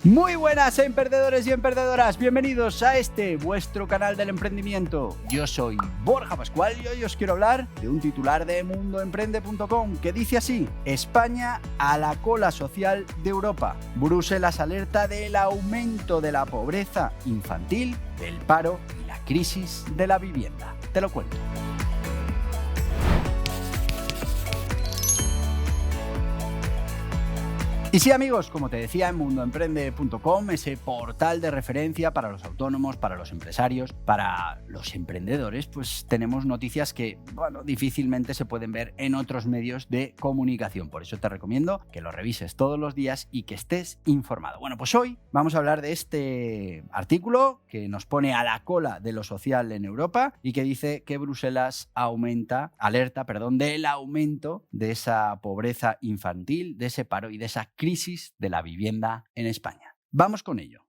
Muy buenas emprendedores y emprendedoras, bienvenidos a este vuestro canal del emprendimiento. Yo soy Borja Pascual y hoy os quiero hablar de un titular de mundoemprende.com que dice así: España a la cola social de Europa. Bruselas alerta del aumento de la pobreza infantil, del paro y la crisis de la vivienda. Te lo cuento. Y sí, amigos, como te decía, en mundoemprende.com, ese portal de referencia para los autónomos, para los empresarios, para los emprendedores, pues tenemos noticias que, difícilmente se pueden ver en otros medios de comunicación. Por eso te recomiendo que lo revises todos los días y que estés informado. Bueno, pues hoy vamos a hablar de este artículo que nos pone a la cola de lo social en Europa y que dice que Bruselas alerta del aumento de esa pobreza infantil, de ese paro y de esa crisis de la vivienda en España. Vamos con ello.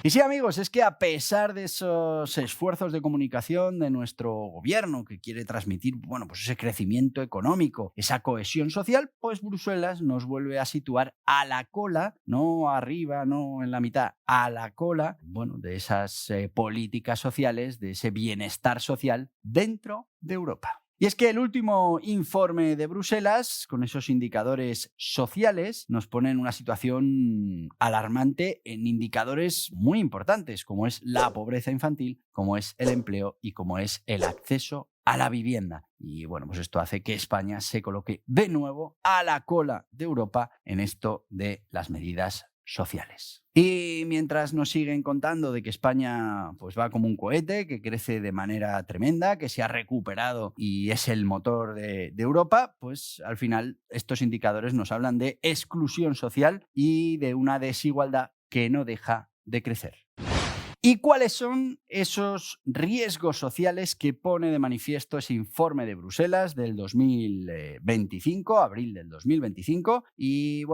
Y sí, amigos, es que a pesar de esos esfuerzos de comunicación de nuestro gobierno que quiere transmitir, pues ese crecimiento económico, esa cohesión social, pues Bruselas nos vuelve a situar a la cola, no arriba, no en la mitad, a la cola, de esas políticas sociales, de ese bienestar social dentro de Europa. Y es que el último informe de Bruselas, con esos indicadores sociales, nos pone en una situación alarmante en indicadores muy importantes, como es la pobreza infantil, como es el empleo y como es el acceso a la vivienda. Y pues esto hace que España se coloque de nuevo a la cola de Europa en esto de las medidas sociales. Y mientras nos siguen contando de que España va como un cohete, que crece de manera tremenda, que se ha recuperado y es el motor de Europa, pues al final estos indicadores nos hablan de exclusión social y de una desigualdad que no deja de crecer. ¿Y cuáles son esos riesgos sociales que pone de manifiesto ese informe de Bruselas del 2025, abril del 2025, y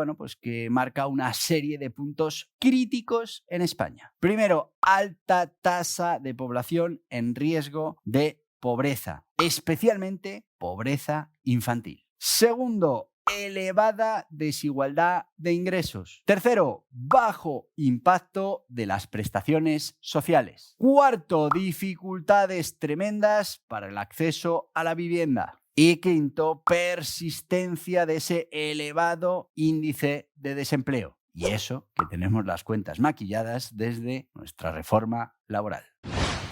que marca una serie de puntos críticos en España? Primero, alta tasa de población en riesgo de pobreza, especialmente pobreza infantil. Segundo, elevada desigualdad de ingresos. Tercero, bajo impacto de las prestaciones sociales. Cuarto, dificultades tremendas para el acceso a la vivienda. Y quinto, persistencia de ese elevado índice de desempleo. Y eso que tenemos las cuentas maquilladas desde nuestra reforma laboral.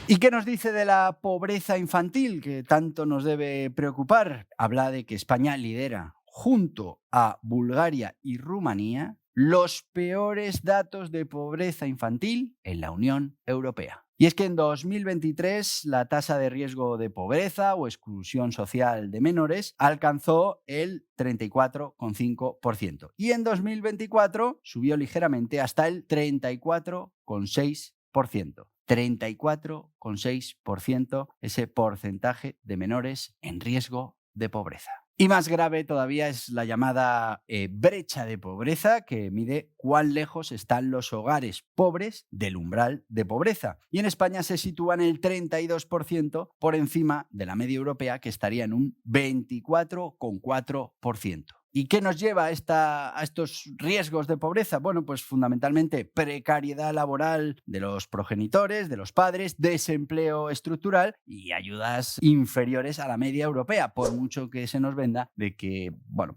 ¿Y qué nos dice de la pobreza infantil que tanto nos debe preocupar? Habla de que España lidera, junto a Bulgaria y Rumanía, los peores datos de pobreza infantil en la Unión Europea. Y es que en 2023 la tasa de riesgo de pobreza o exclusión social de menores alcanzó el 34,5% y en 2024 subió ligeramente hasta el 34,6%. 34,6% ese porcentaje de menores en riesgo de pobreza. Y más grave todavía es la llamada brecha de pobreza, que mide cuán lejos están los hogares pobres del umbral de pobreza. Y en España se sitúa en el 32% por encima de la media europea, que estaría en un 24,4%. ¿Y qué nos lleva a estos riesgos de pobreza? Pues fundamentalmente precariedad laboral de los progenitores, de los padres, desempleo estructural y ayudas inferiores a la media europea, por mucho que se nos venda de que,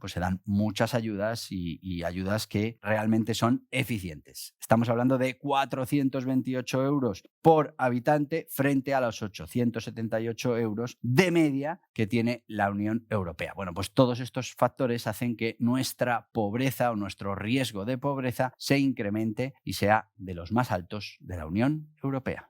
se dan muchas ayudas y ayudas que realmente son eficientes. Estamos hablando de 428 euros por habitante frente a los 878 euros de media que tiene la Unión Europea. Pues todos estos factores hacen que nuestra pobreza o nuestro riesgo de pobreza se incremente y sea de los más altos de la Unión Europea.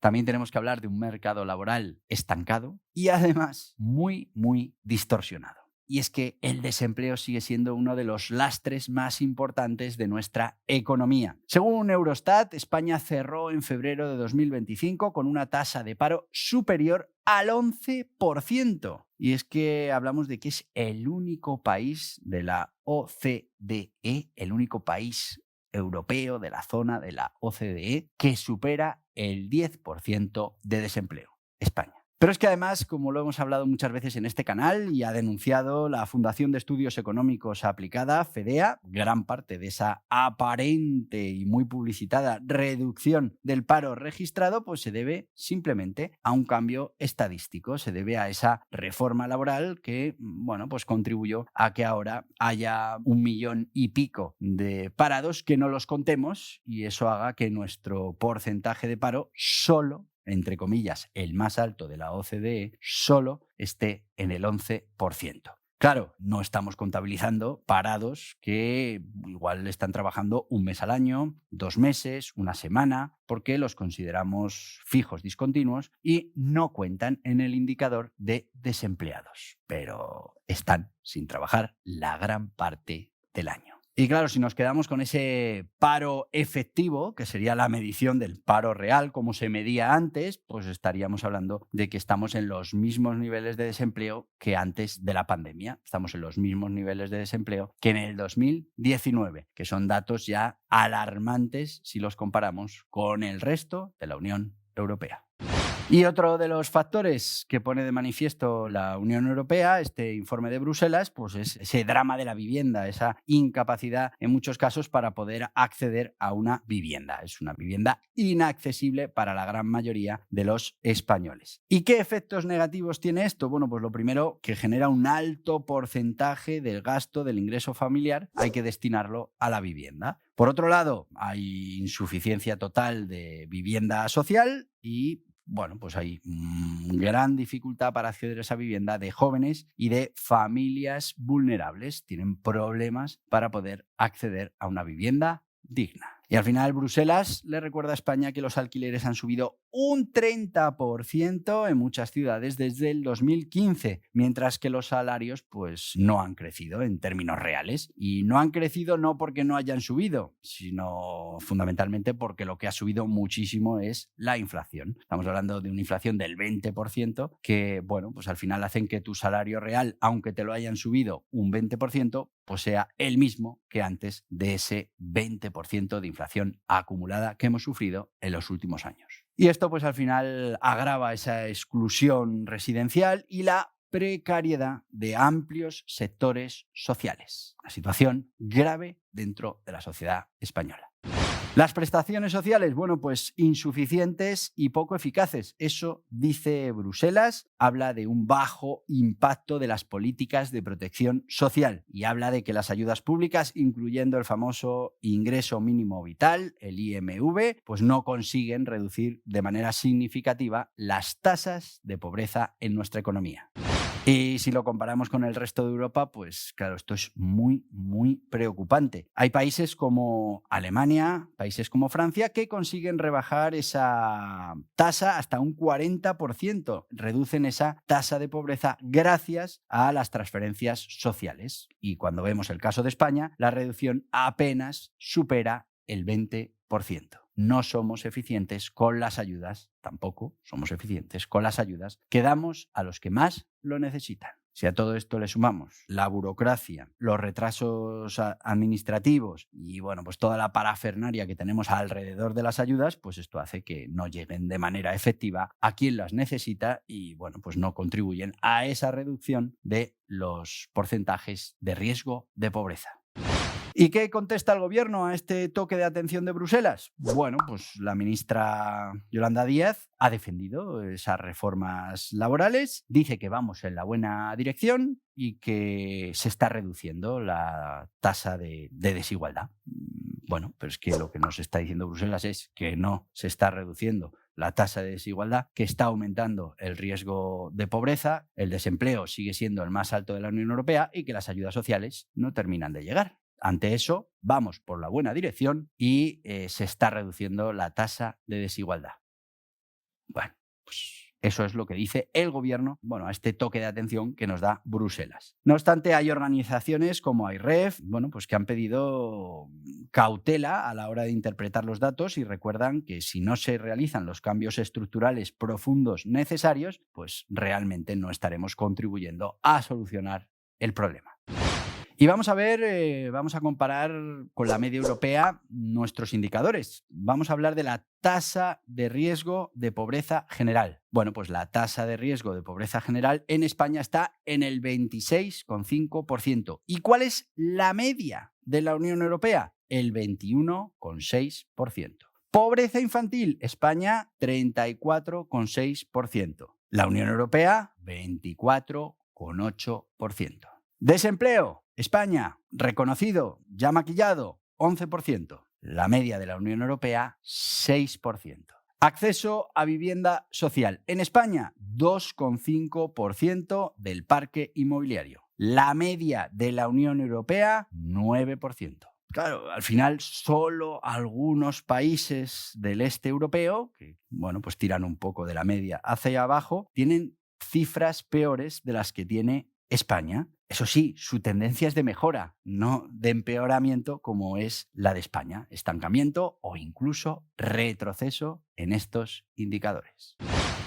También tenemos que hablar de un mercado laboral estancado y además muy, muy distorsionado. Y es que el desempleo sigue siendo uno de los lastres más importantes de nuestra economía. Según Eurostat, España cerró en febrero de 2025 con una tasa de paro superior al 11%. Y es que hablamos de que es el único país de la OCDE, el único país europeo de la zona de la OCDE que supera el 10% de desempleo. España. Pero es que además, como lo hemos hablado muchas veces en este canal y ha denunciado la Fundación de Estudios Económicos Aplicada, FEDEA, gran parte de esa aparente y muy publicitada reducción del paro registrado, pues se debe simplemente a un cambio estadístico, se debe a esa reforma laboral que, bueno, pues contribuyó a que ahora haya 1,5 millones de parados, que no los contemos, y eso haga que nuestro porcentaje de paro solo, entre comillas, el más alto de la OCDE, solo esté en el 11%. Claro, no estamos contabilizando parados que igual están trabajando 1 mes al año, 2 meses, 1 semana, porque los consideramos fijos discontinuos y no cuentan en el indicador de desempleados, pero están sin trabajar la gran parte del año. Y claro, si nos quedamos con ese paro efectivo, que sería la medición del paro real, como se medía antes, pues estaríamos hablando de que estamos en los mismos niveles de desempleo que antes de la pandemia. Estamos en los mismos niveles de desempleo que en el 2019, que son datos ya alarmantes si los comparamos con el resto de la Unión Europea. Y otro de los factores que pone de manifiesto la Unión Europea, este informe de Bruselas, pues es ese drama de la vivienda, esa incapacidad en muchos casos para poder acceder a una vivienda. Es una vivienda inaccesible para la gran mayoría de los españoles. ¿Y qué efectos negativos tiene esto? Bueno, pues lo primero, que genera un alto porcentaje del gasto del ingreso familiar, hay que destinarlo a la vivienda. Por otro lado, hay insuficiencia total de vivienda social y bueno, pues hay gran dificultad para acceder a esa vivienda de jóvenes y de familias vulnerables. Tienen problemas para poder acceder a una vivienda digna. Y al final Bruselas le recuerda a España que los alquileres han subido un 30% en muchas ciudades desde el 2015, mientras que los salarios pues no han crecido en términos reales. Y no han crecido no porque no hayan subido, sino fundamentalmente porque lo que ha subido muchísimo es la inflación. Estamos hablando de una inflación del 20% que, bueno, pues al final hacen que tu salario real, aunque te lo hayan subido un 20%, pues sea el mismo que antes de ese 20% de inflación acumulada que hemos sufrido en los últimos años. Y esto pues al final agrava esa exclusión residencial y la precariedad de amplios sectores sociales. Una situación grave dentro de la sociedad española. Las prestaciones sociales, bueno, pues insuficientes y poco eficaces. Eso dice Bruselas, habla de un bajo impacto de las políticas de protección social y habla de que las ayudas públicas, incluyendo el famoso ingreso mínimo vital, el IMV, pues no consiguen reducir de manera significativa las tasas de pobreza en nuestra economía. Y si lo comparamos con el resto de Europa, pues claro, esto es muy, muy preocupante. Hay países como Alemania, países como Francia, que consiguen rebajar esa tasa hasta un 40%. Reducen esa tasa de pobreza gracias a las transferencias sociales. Y cuando vemos el caso de España, la reducción apenas supera el 20%. No somos eficientes con las ayudas, tampoco somos eficientes con las ayudas que damos a los que más lo necesitan. Si a todo esto le sumamos la burocracia, los retrasos administrativos y bueno, pues toda la parafernaria que tenemos alrededor de las ayudas, pues esto hace que no lleguen de manera efectiva a quien las necesita y bueno, pues no contribuyen a esa reducción de los porcentajes de riesgo de pobreza. ¿Y qué contesta el gobierno a este toque de atención de Bruselas? Bueno, pues la ministra Yolanda Díaz ha defendido esas reformas laborales, dice que vamos en la buena dirección y que se está reduciendo la tasa de desigualdad. Bueno, pero es que lo que nos está diciendo Bruselas es que no se está reduciendo la tasa de desigualdad, que está aumentando el riesgo de pobreza, el desempleo sigue siendo el más alto de la Unión Europea y que las ayudas sociales no terminan de llegar. Ante eso, vamos por la buena dirección y se está reduciendo la tasa de desigualdad. Bueno, pues eso es lo que dice el gobierno, bueno, a este toque de atención que nos da Bruselas. No obstante, hay organizaciones como AIREF, bueno, pues que han pedido cautela a la hora de interpretar los datos y recuerdan que si no se realizan los cambios estructurales profundos necesarios, pues realmente no estaremos contribuyendo a solucionar el problema. Y vamos a ver, vamos a comparar con la media europea nuestros indicadores. Vamos a hablar de la tasa de riesgo de pobreza general. Bueno, pues la tasa de riesgo de pobreza general en España está en el 26,5%. ¿Y cuál es la media de la Unión Europea? El 21,6%. Pobreza infantil, España 34,6%. La Unión Europea 24,8%. Desempleo, España, reconocido, ya maquillado, 11%. La media de la Unión Europea, 6%. Acceso a vivienda social. En España, 2,5% del parque inmobiliario. La media de la Unión Europea, 9%. Claro, al final solo algunos países del este europeo, que bueno, pues tiran un poco de la media hacia abajo, tienen cifras peores de las que tiene España. Eso sí, su tendencia es de mejora, no de empeoramiento como es la de España. Estancamiento o incluso retroceso en estos indicadores.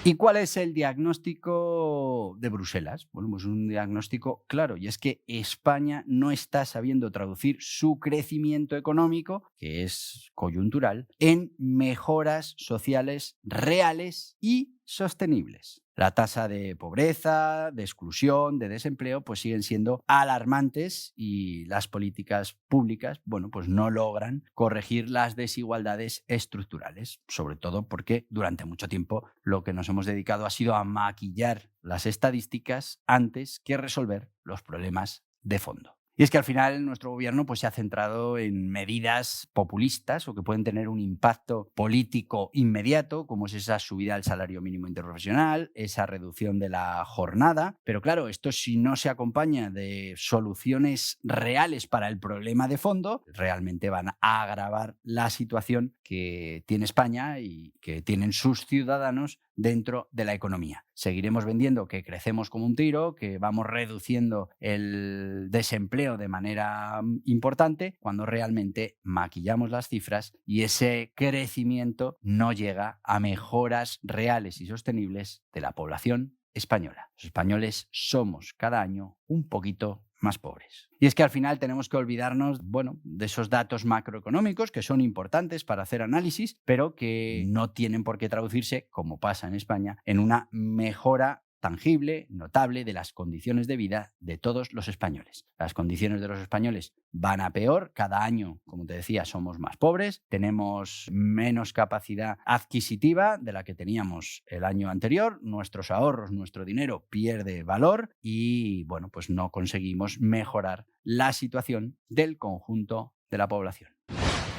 ¿Y cuál es el diagnóstico de Bruselas? Bueno, pues un diagnóstico claro, y es que España no está sabiendo traducir su crecimiento económico, que es coyuntural, en mejoras sociales reales y sostenibles. La tasa de pobreza, de exclusión, de desempleo, pues siguen siendo alarmantes y las políticas públicas, bueno, pues no logran corregir las desigualdades estructurales, sobre todo porque durante mucho tiempo lo que nos hemos dedicado ha sido a maquillar las estadísticas antes que resolver los problemas de fondo. Y es que al final nuestro gobierno pues, se ha centrado en medidas populistas o que pueden tener un impacto político inmediato, como es esa subida al salario mínimo interprofesional, esa reducción de la jornada. Pero claro, esto si no se acompaña de soluciones reales para el problema de fondo, realmente van a agravar la situación que tiene España y que tienen sus ciudadanos dentro de la economía. Seguiremos vendiendo que crecemos como un tiro, que vamos reduciendo el desempleo de manera importante, cuando realmente maquillamos las cifras y ese crecimiento no llega a mejoras reales y sostenibles de la población española. Los españoles somos cada año un poquito más pobres. Y es que al final tenemos que olvidarnos, bueno, de esos datos macroeconómicos que son importantes para hacer análisis, pero que no tienen por qué traducirse, como pasa en España, en una mejora tangible, notable, de las condiciones de vida de todos los españoles. Las condiciones de los españoles van a peor. Cada año, como te decía, somos más pobres, tenemos menos capacidad adquisitiva de la que teníamos el año anterior, nuestros ahorros, nuestro dinero pierde valor y, bueno, pues no conseguimos mejorar la situación del conjunto de la población.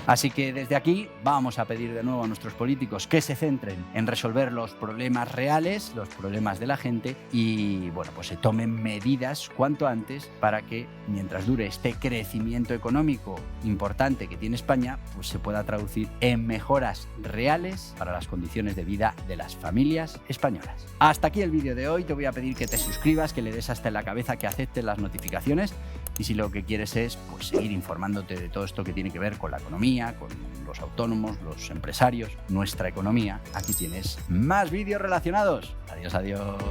Así que desde aquí vamos a pedir de nuevo a nuestros políticos que se centren en resolver los problemas reales, los problemas de la gente y, bueno, pues se tomen medidas cuanto antes para que mientras dure este crecimiento económico importante que tiene España, pues se pueda traducir en mejoras reales para las condiciones de vida de las familias españolas. Hasta aquí el vídeo de hoy. Te voy a pedir que te suscribas, que le des hasta en la cabeza, que aceptes las notificaciones y si lo que quieres es pues, seguir informándote de todo esto que tiene que ver con la economía, con los autónomos, los empresarios, nuestra economía, aquí tienes más vídeos relacionados. Adiós, adiós.